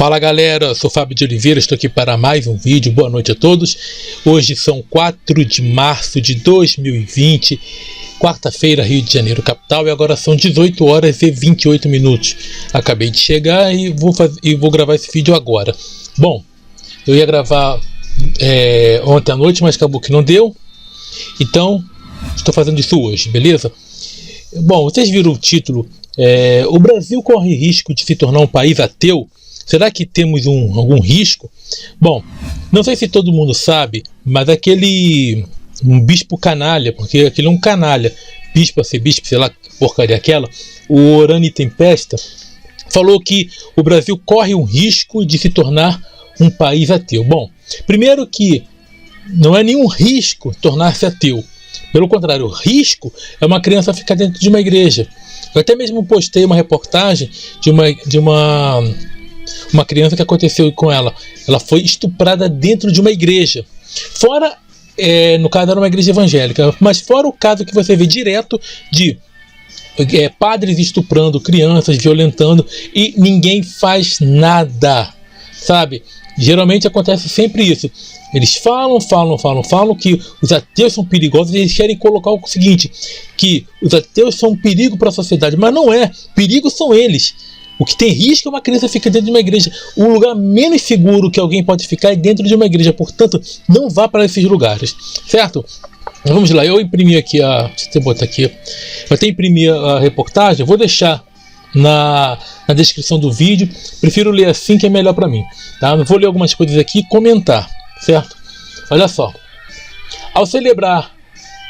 Fala galera, eu sou Fábio de Oliveira, estou aqui para mais um vídeo, boa noite a todos. Hoje são 4 de março de 2020, quarta-feira, Rio de Janeiro, capital, e agora são 18 horas e 28 minutos. Acabei de chegar e vou gravar esse vídeo agora. Bom, eu ia gravar ontem à noite, mas acabou que não deu, então estou fazendo isso hoje, beleza? Bom, vocês viram o título, o Brasil corre risco de se tornar um país ateu? Será que temos algum risco? Bom, não sei se todo mundo sabe, mas um bispo canalha, porque aquele é um canalha, bispo a ser bispo, sei lá que porcaria é aquela, o Orani Tempesta, falou que o Brasil corre um risco de se tornar um país ateu. Bom, primeiro que não é nenhum risco tornar-se ateu. Pelo contrário, o risco é uma criança ficar dentro de uma igreja. Eu até mesmo postei uma reportagem de uma criança que aconteceu com ela. Ela foi estuprada dentro de uma igreja. Fora, no caso era uma igreja evangélica, mas fora o caso que você vê direto de padres estuprando crianças, violentando, e ninguém faz nada, sabe? Geralmente acontece sempre isso. Eles falam que os ateus são perigosos, e eles querem colocar o seguinte, que os ateus são um perigo para a sociedade, mas não é. Perigo são eles. O que tem risco é uma criança ficar dentro de uma igreja. O lugar menos seguro que alguém pode ficar é dentro de uma igreja. Portanto, não vá para esses lugares, certo? Vamos lá, eu imprimi aqui deixa eu botar aqui. Eu até imprimi a reportagem. Vou deixar na descrição do vídeo. Prefiro ler assim, que é melhor para mim, tá? Eu vou ler algumas coisas aqui e comentar, certo? Olha só. Ao celebrar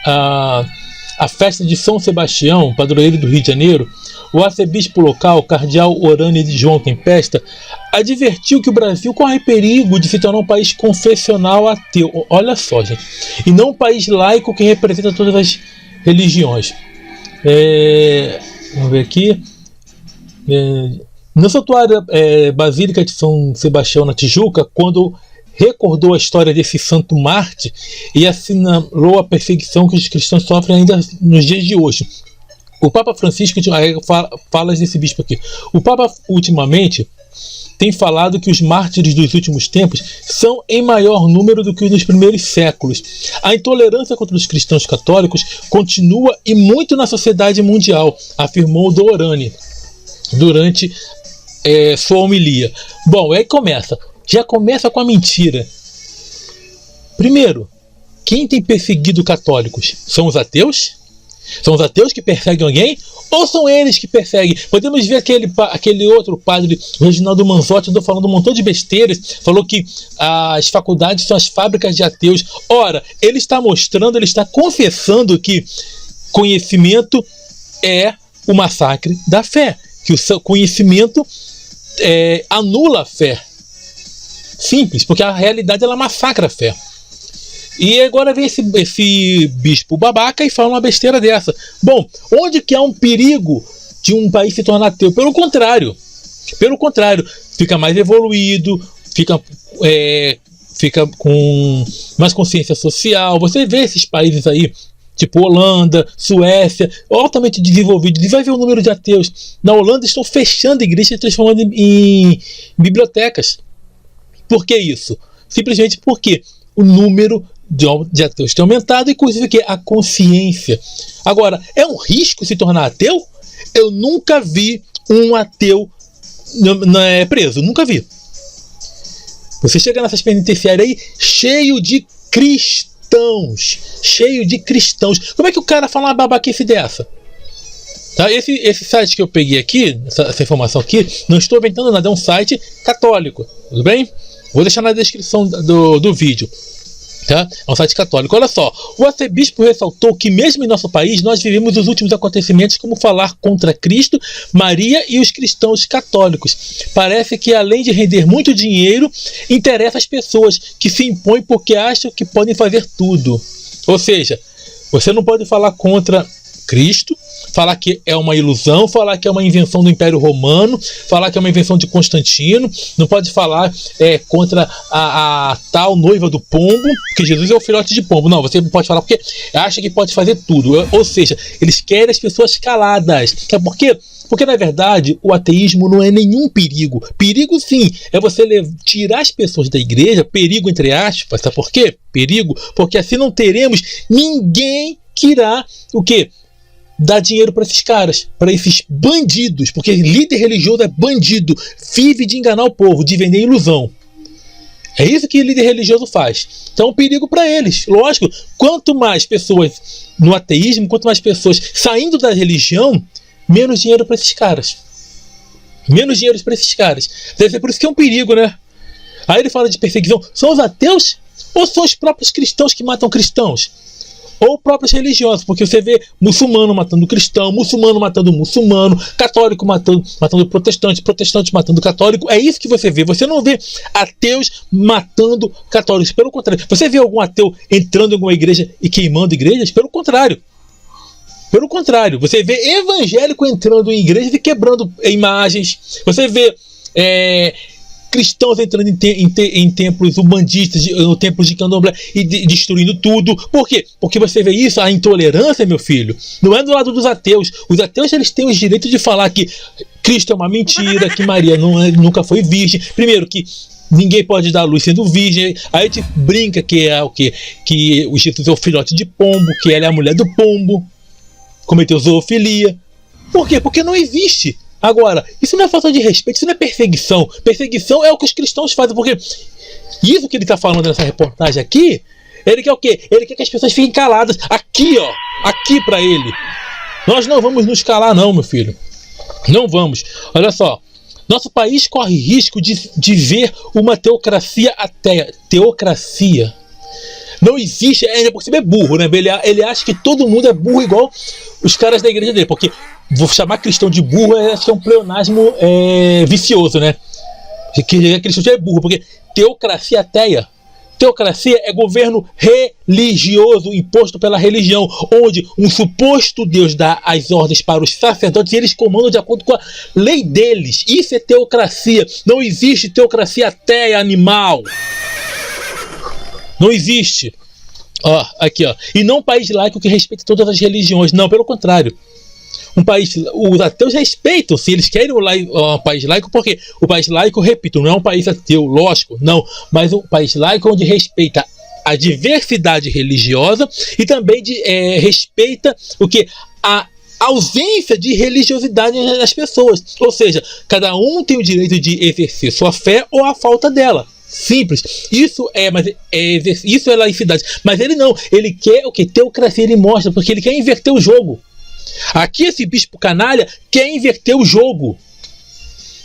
a festa de São Sebastião, padroeiro do Rio de Janeiro, o arcebispo local, cardeal Orani João Tempesta, advertiu que o Brasil corre perigo de se tornar um país confessional ateu. Olha só, gente. E não um país laico que representa todas as religiões. Vamos ver aqui. No santuário Basílica de São Sebastião, na Tijuca, quando recordou a história desse santo mártir e assinalou a perseguição que os cristãos sofrem ainda nos dias de hoje. O Papa Francisco fala desse bispo aqui. O Papa ultimamente tem falado que os mártires dos últimos tempos são em maior número do que os dos primeiros séculos. A intolerância contra os cristãos católicos continua e muito na sociedade mundial, afirmou do Orani durante sua homilia. Bom, aí já começa com a mentira. Primeiro, quem tem perseguido católicos? São os ateus? São os ateus que perseguem alguém? Ou são eles que perseguem? Podemos ver aquele outro padre, Reginaldo Manzotti, andou falando um montão de besteiras, falou que as faculdades são as fábricas de ateus. Ora, ele está confessando que conhecimento é o massacre da fé, que o seu conhecimento anula a fé. Simples, porque a realidade ela massacra a fé. E agora vem esse bispo babaca e fala uma besteira dessa. Bom, onde que há um perigo de um país se tornar ateu? Pelo contrário, fica mais evoluído, fica com mais consciência social. Você vê esses países aí, tipo Holanda, Suécia, altamente desenvolvidos, e vai ver o número de ateus. Na Holanda estão fechando igrejas e transformando em bibliotecas. Por que isso? Simplesmente porque o número de ateus tem aumentado, inclusive que a consciência. Agora, é um risco se tornar ateu? Eu nunca vi um ateu preso, nunca vi. Você chega nessas penitenciárias aí cheio de cristãos. Como é que o cara fala uma babaquice dessa? Tá? Esse site que eu peguei aqui, essa informação aqui, não estou inventando nada, é um site católico, tudo bem? Vou deixar na descrição do vídeo. Tá? É um site católico. Olha só, o arcebispo ressaltou que mesmo em nosso país nós vivemos os últimos acontecimentos como falar contra Cristo, Maria e os cristãos católicos. Parece que além de render muito dinheiro, interessa as pessoas que se impõem porque acham que podem fazer tudo. Ou seja, você não pode falar contra Cristo, falar que é uma ilusão, falar que é uma invenção do Império Romano, falar que é uma invenção de Constantino, não pode falar contra a tal noiva do pombo, porque Jesus é o filhote de pombo. Não, você não pode falar porque acha que pode fazer tudo. Ou seja, eles querem as pessoas caladas. Sabe por quê? Porque, na verdade, o ateísmo não é nenhum perigo. Perigo, sim, é você tirar as pessoas da igreja, perigo entre aspas. Sabe por quê? Perigo, porque assim não teremos ninguém que irá, o quê? Dar dinheiro para esses caras, para esses bandidos, porque líder religioso é bandido, vive de enganar o povo, de vender ilusão. É isso que líder religioso faz. Então é um perigo para eles. Lógico, quanto mais pessoas no ateísmo, quanto mais pessoas saindo da religião, menos dinheiro para esses caras. Menos dinheiro para esses caras. Deve ser por isso que é um perigo, né? Aí ele fala de perseguição. São os ateus ou são os próprios cristãos que matam cristãos? Ou próprios religiosos, porque você vê muçulmano matando cristão, muçulmano matando muçulmano, católico matando protestante, protestante matando católico. É isso que você vê. Você não vê ateus matando católicos. Pelo contrário. Você vê algum ateu entrando em alguma igreja e queimando igrejas? Pelo contrário. Pelo contrário. Você vê evangélico entrando em igrejas e quebrando imagens. Você vê cristãos entrando em templos umbandistas, no templo de candomblé e destruindo tudo. Por quê? Porque você vê isso, a intolerância, meu filho, não é do lado dos ateus. Os ateus, eles têm o direito de falar que Cristo é uma mentira, que Maria nunca foi virgem. Primeiro, que ninguém pode dar luz sendo virgem. Aí a gente brinca que é o quê? Que o Jesus é o filhote de pombo, que ela é a mulher do pombo, cometeu zoofilia. Por quê? Porque não existe. Agora, isso não é falta de respeito, isso não é perseguição. Perseguição é o que os cristãos fazem, porque isso que ele está falando nessa reportagem aqui, ele quer o quê? Ele quer que as pessoas fiquem caladas. Aqui, ó, aqui para ele. Nós não vamos nos calar não, meu filho. Não vamos. Olha só, nosso país corre risco de ver uma teocracia ateia. Teocracia. Não existe, ainda por cima é burro, né? Ele acha que todo mundo é burro igual os caras da igreja dele, porque vou chamar cristão de burro, acho que é um pleonasmo vicioso, né? Que cristão já é burro, porque teocracia ateia. Teocracia é governo religioso imposto pela religião, onde um suposto Deus dá as ordens para os sacerdotes e eles comandam de acordo com a lei deles. Isso é teocracia. Não existe teocracia ateia, animal. Não existe. Ó, aqui, ó. E não um país laico que respeita todas as religiões. Não, pelo contrário. Os ateus respeitam, se eles querem um país laico, porque o país laico, repito, não é um país ateu, lógico, não, mas um país laico onde respeita a diversidade religiosa e também respeita o que? A ausência de religiosidade nas pessoas. Ou seja, cada um tem o direito de exercer sua fé ou a falta dela. Simples. Isso é laicidade. Mas ele não. Ele quer o que? Teocracia. Ele mostra, porque ele quer inverter o jogo. Aqui esse bispo canalha quer inverter o jogo.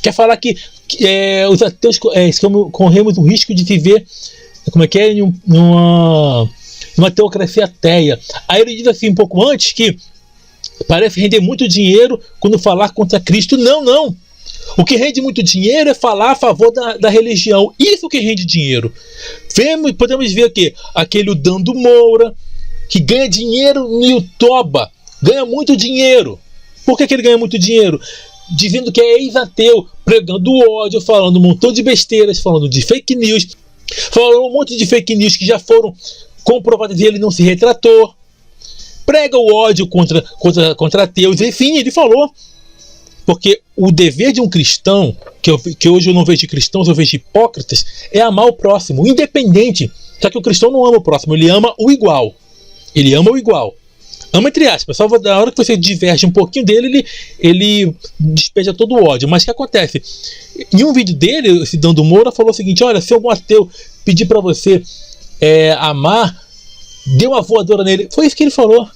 Quer falar que os ateus corremos o risco de viver numa teocracia ateia. Aí ele diz assim um pouco antes que parece render muito dinheiro quando falar contra Cristo. Não. O que rende muito dinheiro é falar a favor da religião. Isso que rende dinheiro. Podemos ver aqui aquele Dando Moura, que ganha dinheiro no YouTube. Ganha muito dinheiro. Por que ele ganha muito dinheiro? Dizendo que é ex-ateu, pregando ódio, falando um montão de besteiras, falando de fake news, falando um monte de fake news que já foram comprovadas e ele não se retratou. Prega o ódio contra ateus. Enfim, ele falou. Porque o dever de um cristão, que hoje eu não vejo cristãos, eu vejo hipócritas, é amar o próximo, independente. Só que o cristão não ama o próximo, ele ama o igual. Ele ama o igual. Ama entre aspas, só na hora que você diverge um pouquinho dele, ele despeja todo o ódio. Mas o que acontece? Em um vídeo dele, esse Dando Moura falou o seguinte: olha, se algum ateu pedir para você amar, dê uma voadora nele. Foi isso que ele falou.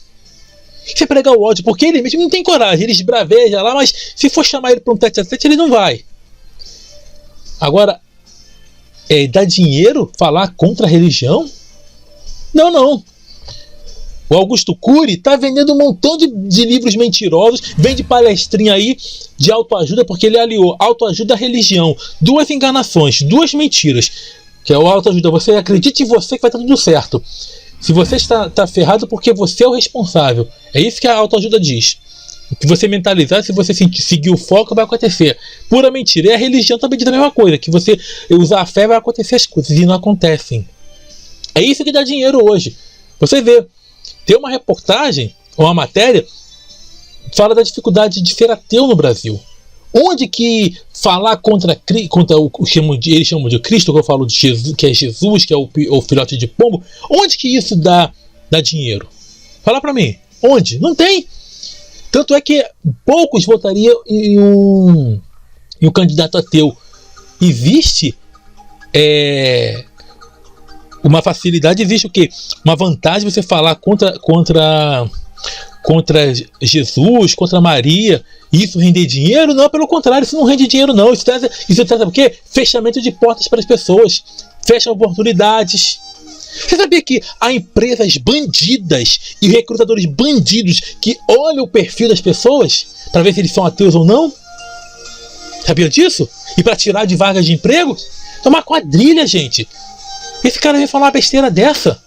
Você pregar o ódio, porque ele mesmo não tem coragem, ele esbraveja lá, mas se for chamar ele para um tete-a-tete, ele não vai. Agora, dá dinheiro falar contra a religião? Não. O Augusto Cury está vendendo um montão de livros mentirosos, vende palestrinha aí de autoajuda, porque ele aliou autoajuda à religião. Duas enganações, duas mentiras. Que é o autoajuda, você acredite em você que vai estar tudo certo. Se você está ferrado porque você é o responsável. É isso que a autoajuda diz. Se você mentalizar, se você seguir o foco, vai acontecer. Pura mentira. E a religião também diz a mesma coisa. Que você usar a fé, vai acontecer as coisas. E não acontecem. É isso que dá dinheiro hoje. Você vê. Tem uma reportagem, uma matéria, fala da dificuldade de ser ateu no Brasil. Onde que falar contra o que eles chamam de Cristo, que eu falo de Jesus, que é Jesus, que é o filhote de pombo, onde que isso dá dinheiro? Fala pra mim. Onde? Não tem. Tanto é que poucos votariam em um candidato ateu. Existe uma facilidade, existe o quê? Uma vantagem você falar contra Jesus, contra Maria, e isso render dinheiro? Não, pelo contrário, isso não rende dinheiro não. Isso traz o quê? Fechamento de portas para as pessoas. Fecha oportunidades. Você sabia que há empresas bandidas e recrutadores bandidos que olham o perfil das pessoas para ver se eles são ateus ou não? Sabia disso? E para tirar de vagas de emprego? É uma quadrilha, gente. Esse cara vem falar uma besteira dessa.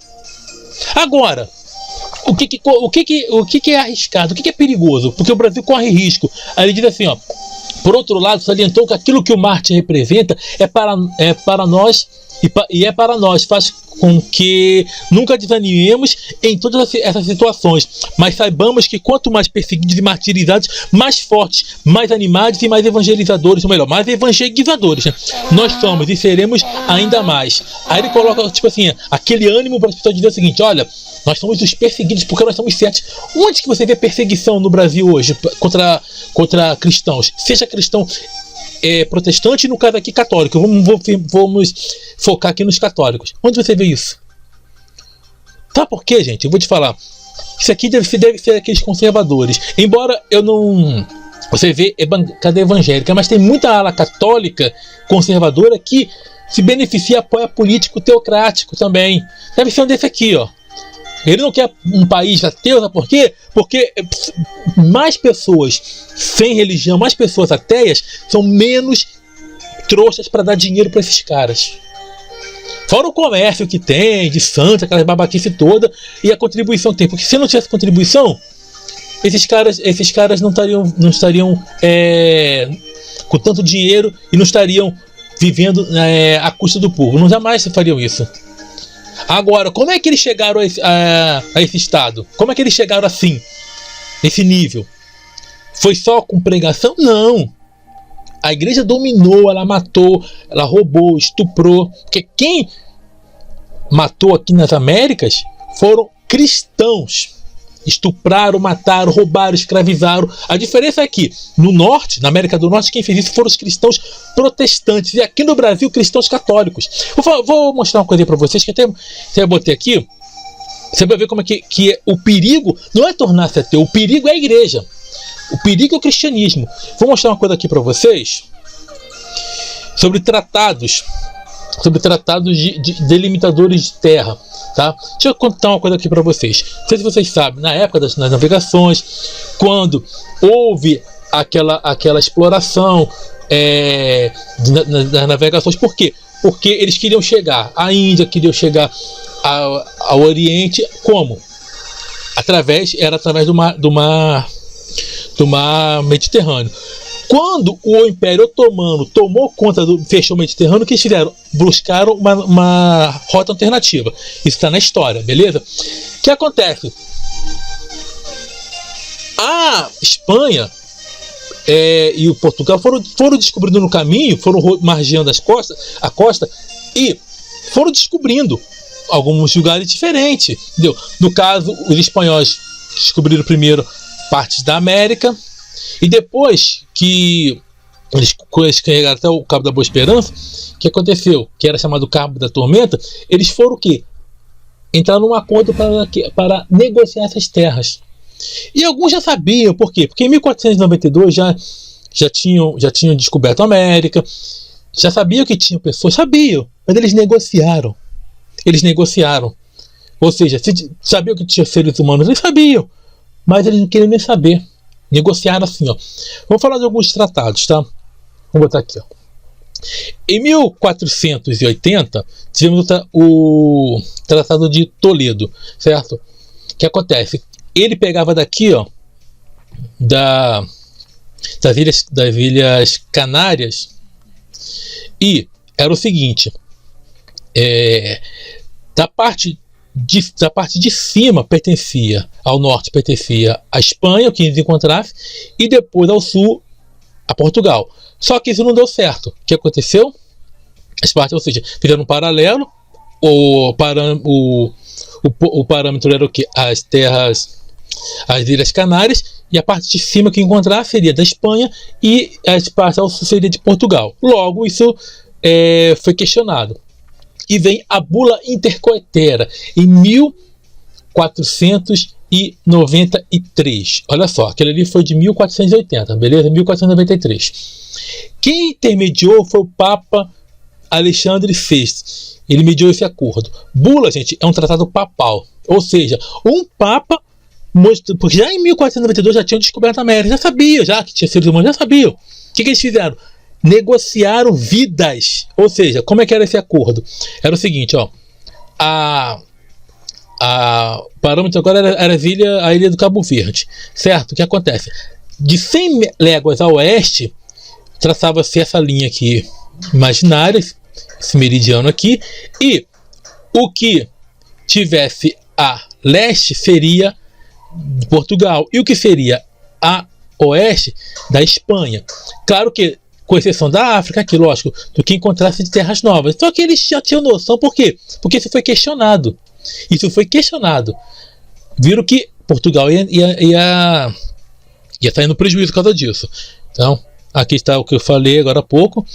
Agora, o que é arriscado? O que é perigoso? Porque o Brasil corre risco. Aí ele diz assim, ó. Por outro lado, salientou que aquilo que o marketing representa é para nós e é para nós, faz com que nunca desanimemos em todas essas situações, mas saibamos que quanto mais perseguidos e martirizados, mais fortes, mais animados e mais evangelizadores, ou melhor, mais evangelizadores, né? Nós somos e seremos ainda mais. Aí ele coloca, tipo assim, aquele ânimo para as pessoas dizer o seguinte, olha, nós somos os perseguidos porque nós somos certos. Onde que você vê perseguição no Brasil hoje contra cristãos? Seja cristão protestante, no caso aqui católico. Vamos focar aqui nos católicos. Onde você vê isso? Tá, por quê, gente? Eu vou te falar. Isso aqui deve ser aqueles conservadores. Embora eu não... Você vê bancada evangélica, mas tem muita ala católica conservadora que se beneficia e apoia político teocrático também. Deve ser um desse aqui, ó. Ele não quer um país ateu, sabe por quê? Porque mais pessoas sem religião, mais pessoas ateias, são menos trouxas para dar dinheiro para esses caras. Fora o comércio que tem, de santo, aquela babaquice toda, e a contribuição que tem. Porque se não tivesse contribuição, esses caras não estariam com tanto dinheiro e não estariam vivendo à custa do povo. Não jamais fariam isso. Agora, como é que eles chegaram a esse estado? Como é que eles chegaram assim, nesse nível? Foi só com pregação? Não. A igreja dominou, ela matou, ela roubou, estuprou. Porque quem matou aqui nas Américas foram cristãos. Estupraram, mataram, roubaram, escravizaram. A diferença é que no norte, na América do Norte, quem fez isso foram os cristãos protestantes. E aqui no Brasil, cristãos católicos. Vou mostrar uma coisa para vocês, que até eu botei aqui. Você vai ver como é que o perigo não é tornar-se ateu, o perigo é a igreja. O perigo é o cristianismo. Vou mostrar uma coisa aqui para vocês sobre tratados de delimitadores de terra. Tá? Deixa eu contar uma coisa aqui para vocês. Não sei se vocês sabem, na época das navegações, quando houve aquela exploração das navegações, por quê? Porque eles queriam chegar à Índia, queriam chegar ao Oriente, como? Era através do mar Mediterrâneo. Quando o Império Otomano tomou conta fechou o Mediterrâneo, o que eles fizeram? Buscaram uma rota alternativa. Isso está na história, beleza? O que acontece? A Espanha e o Portugal foram descobrindo no caminho, foram margeando a costa e foram descobrindo alguns lugares diferentes. Entendeu? No caso, os espanhóis descobriram primeiro partes da América. E depois que eles carregaram até o Cabo da Boa Esperança, o que aconteceu? Que era chamado Cabo da Tormenta, eles foram o quê? Entrar num acordo para negociar essas terras. E alguns já sabiam, por quê? Porque em 1492 já tinham descoberto a América, já sabiam que tinham pessoas, sabiam, mas eles negociaram. Ou seja, sabiam que tinha seres humanos, eles sabiam, mas eles não queriam nem saber. Negociaram assim, ó. Vamos falar de alguns tratados, tá? Vou botar aqui, ó. Em 1480, tivemos o Tratado de Toledo, certo? O que acontece? Ele pegava daqui, ó, das Ilhas Canárias, e era o seguinte, da parte de cima ao norte pertencia à Espanha, o que eles encontrassem, e depois ao sul a Portugal. Só que isso não deu certo. O que aconteceu? As partes, ou seja, fizeram um paralelo. O parâmetro era o quê? As Ilhas Canárias, e a parte de cima que encontrar seria da Espanha, e as partes ao sul seria de Portugal. Logo, isso foi questionado. E vem a Bula Intercoetera em 1493. Olha só, aquele ali foi de 1480, beleza? 1493. Quem intermediou foi o Papa Alexandre VI. Ele mediou esse acordo. Bula, gente, é um tratado papal. Ou seja, um Papa, porque já em 1492 já tinham descoberto a América. Já sabia, já que tinha seres humanos, já sabiam. O que eles fizeram? Negociaram vidas. Ou seja, como é que era esse acordo? Era o seguinte, ó. O parâmetro agora era a ilha do Cabo Verde, certo? O que acontece? De 100 léguas a oeste, traçava-se essa linha aqui imaginária, esse meridiano aqui, e o que tivesse a leste seria de Portugal, e o que seria a oeste da Espanha. Claro que, com exceção da África, aqui, lógico, do que encontrasse de terras novas. Só que eles já tinham noção, por quê? Porque isso foi questionado. Viram que Portugal ia sair no prejuízo por causa disso. Então, aqui está o que eu falei agora há pouco.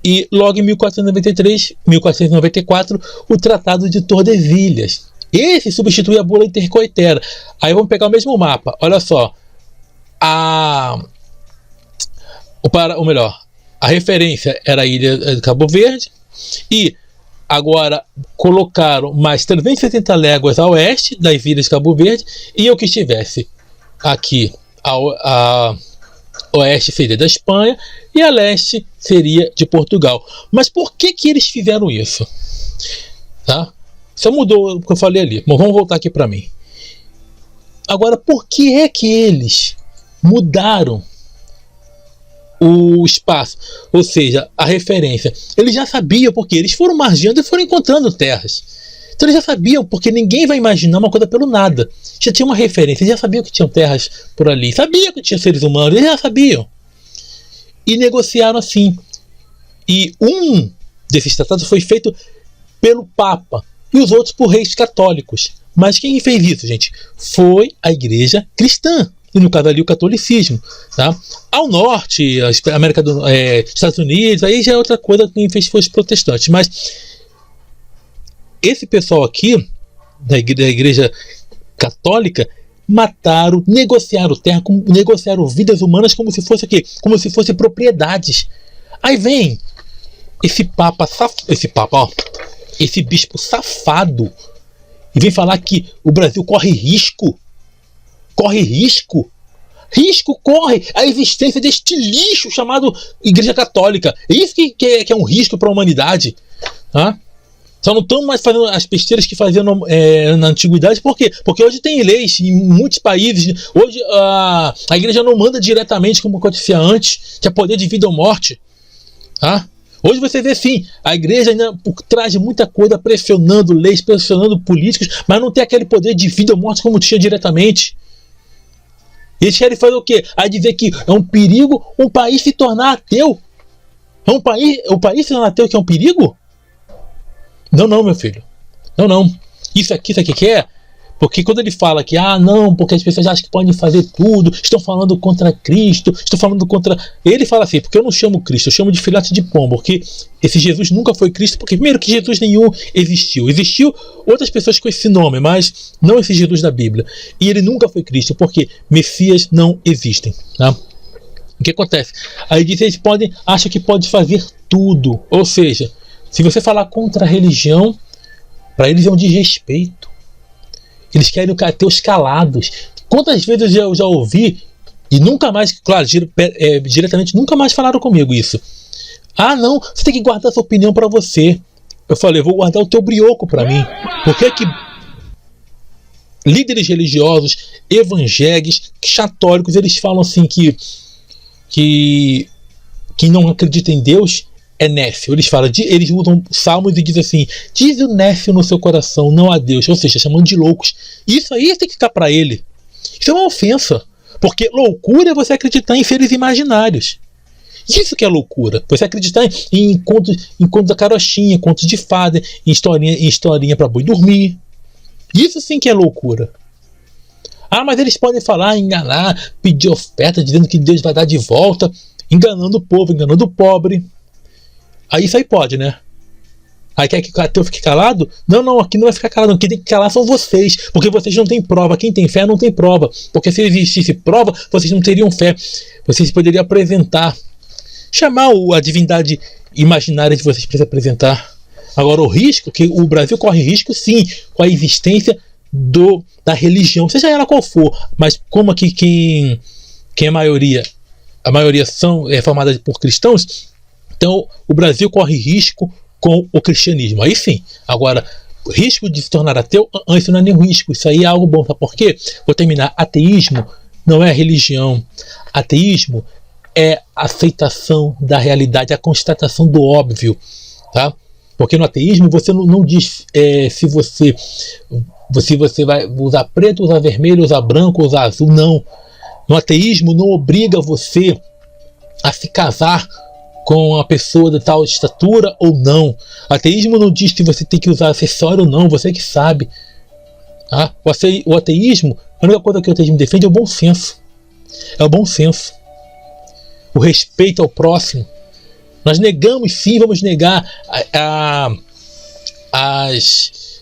E logo em 1494, o Tratado de Tordesilhas. Esse substitui a Bula Intercoetera. Aí vamos pegar o mesmo mapa. Olha só. A referência era a ilha de Cabo Verde. E agora colocaram mais 370 léguas a oeste das ilhas de Cabo Verde. E o que estivesse aqui a oeste seria da Espanha e a leste seria de Portugal. Mas por que eles fizeram isso? Tá? Só mudou o que eu falei ali. Mas vamos voltar aqui para mim. Agora, por que é que eles mudaram o espaço? Ou seja, a referência. Eles já sabiam, porque eles foram margeando e foram encontrando terras. Então eles já sabiam, porque ninguém vai imaginar uma coisa pelo nada. Já tinha uma referência, eles já sabiam que tinham terras por ali. Sabiam que tinha seres humanos, eles já sabiam. E negociaram assim. E um desses tratados foi feito pelo Papa e os outros por reis católicos. Mas quem fez isso, gente? Foi a igreja cristã. E no caso ali o catolicismo. Tá? Ao norte, a América Estados Unidos, aí já é outra coisa, quem fez foi os protestantes. Mas esse pessoal aqui, da igreja católica, mataram, negociaram terra, negociaram vidas humanas como se fosse aqui, como se fosse propriedades. Aí vem esse bispo safado, e vem falar que o Brasil corre risco a existência deste lixo chamado Igreja Católica. É isso que é um risco para a humanidade. Tá? Só não estão mais fazendo as besteiras que faziam na antiguidade. Por quê? Porque hoje tem leis em muitos países. Hoje a igreja não manda diretamente como acontecia antes, que é poder de vida ou morte. Tá? Hoje você vê sim, a igreja ainda por trás de muita coisa, pressionando leis, pressionando políticos, mas não tem aquele poder de vida ou morte como tinha diretamente. Eles querem fazer o quê? Aí dizer que é um perigo um país se tornar ateu. O país se tornar ateu que é um perigo? Não, meu filho. Não. Isso aqui que é? Porque quando ele fala que, não, porque as pessoas acham que podem fazer tudo, estão falando contra Cristo, estão falando contra... Ele fala assim, porque eu não chamo Cristo, eu chamo de filhote de pombo, porque esse Jesus nunca foi Cristo, porque primeiro que Jesus nenhum existiu. Existiu outras pessoas com esse nome, mas não esse Jesus da Bíblia. E ele nunca foi Cristo, porque Messias não existem. Tá? O que acontece? Aí diz que eles acham que pode fazer tudo. Ou seja, se você falar contra a religião, para eles é um desrespeito. Eles querem ter os calados. Quantas vezes eu já ouvi, e nunca mais, claro, diretamente nunca mais falaram comigo isso. Ah, não, você tem que guardar sua opinião para você. Eu falei, eu vou guardar o teu brioco para mim. Por que que líderes religiosos, evangélicos, católicos, eles falam assim que não acredita em Deus é nécio. Eles falam, eles usam salmos e dizem assim: diz o nécio no seu coração, não a Deus. Ou seja, chamando de loucos. Isso aí tem que ficar para ele. Isso é uma ofensa. Porque loucura é você acreditar em seres imaginários. Isso que é loucura. Você acreditar em contos da carochinha, contos de fada, em historinha para boi dormir. Isso sim que é loucura. Ah, mas eles podem falar, enganar, pedir oferta, dizendo que Deus vai dar de volta, enganando o povo, enganando o pobre. Aí isso aí pode, né? Aí quer que o ateu fique calado? Não, aqui não vai ficar calado. Quem tem que calar são vocês, porque vocês não têm prova. Quem tem fé não tem prova. Porque se existisse prova, vocês não teriam fé. Vocês poderiam apresentar, chamar a divindade imaginária de vocês para se apresentar. Agora, o risco, que o Brasil corre risco, sim, com a existência da religião, seja ela qual for, mas como aqui quem é a maioria é formada por cristãos, então o Brasil corre risco com o cristianismo. Aí sim. Agora, o risco de se tornar ateu, isso não é nenhum risco, isso aí é algo bom. Sabe por quê? Vou terminar. Ateísmo não é religião. Ateísmo é a aceitação da realidade, a constatação do óbvio, tá? Porque no ateísmo você não diz se você vai usar preto, usar vermelho, usar branco, usar azul, não. No ateísmo não obriga você a se casar com uma pessoa de tal estatura ou não. O ateísmo não diz se você tem que usar acessório ou não, você que sabe. Tá? O ateísmo, a única coisa que o ateísmo defende é o bom senso. É o bom senso. O respeito ao próximo. Nós negamos, sim, vamos negar as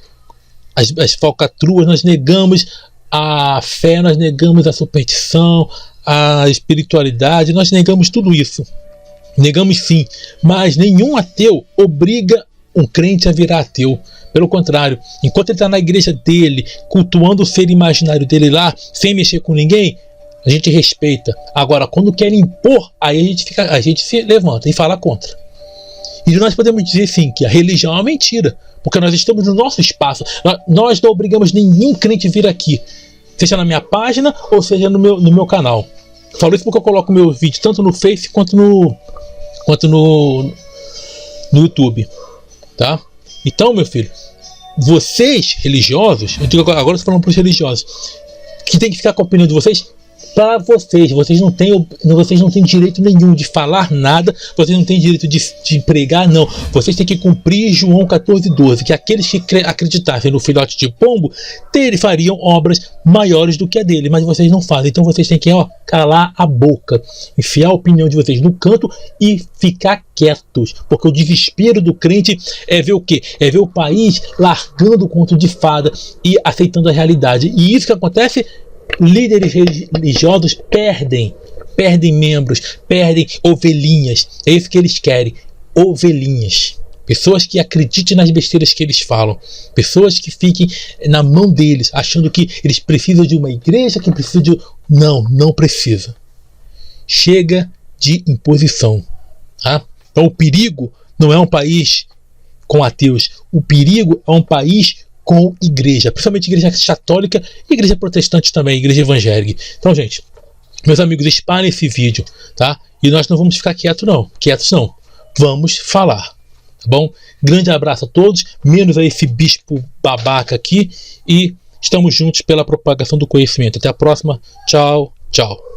falcatruas, nós negamos a fé, nós negamos a superstição, a espiritualidade, nós negamos tudo isso. Negamos sim, mas nenhum ateu obriga um crente a virar ateu. Pelo contrário, enquanto ele está na igreja dele, cultuando o ser imaginário dele lá, sem mexer com ninguém, a gente respeita. Agora, quando quer impor, aí a gente se levanta e fala contra. E nós podemos dizer sim que a religião é uma mentira, porque nós estamos no nosso espaço. Nós não obrigamos nenhum crente a vir aqui, seja na minha página ou seja no meu canal. Falo isso porque eu coloco meu vídeo tanto no Face quanto no YouTube, tá? Então, meu filho, vocês religiosos, agora eu estou falando para os religiosos, que tem que ficar com a opinião de vocês para vocês não têm direito nenhum de falar nada, vocês não têm direito de pregar, não. Vocês têm que cumprir João 14,12, que aqueles que acreditassem no filhote de pombo fariam obras maiores do que a dele, mas vocês não fazem. Então vocês têm que calar a boca, enfiar a opinião de vocês no canto e ficar quietos, porque o desespero do crente é ver o quê? É ver o país largando o conto de fada e aceitando a realidade. E isso que acontece. Líderes religiosos perdem membros, perdem ovelhinhas. É isso que eles querem, ovelhinhas. Pessoas que acreditem nas besteiras que eles falam. Pessoas que fiquem na mão deles, achando que eles precisam de uma igreja, que precisam de... Não precisa. Chega de imposição. Tá? Então o perigo não é um país com ateus. O perigo é um país com igreja, principalmente igreja católica e igreja protestante também, igreja evangélica. Então, gente, meus amigos, espalhem esse vídeo, tá? E nós não vamos ficar quietos não, vamos falar, tá bom? Grande abraço a todos, menos a esse bispo babaca aqui, e estamos juntos pela propagação do conhecimento. Até a próxima, tchau, tchau.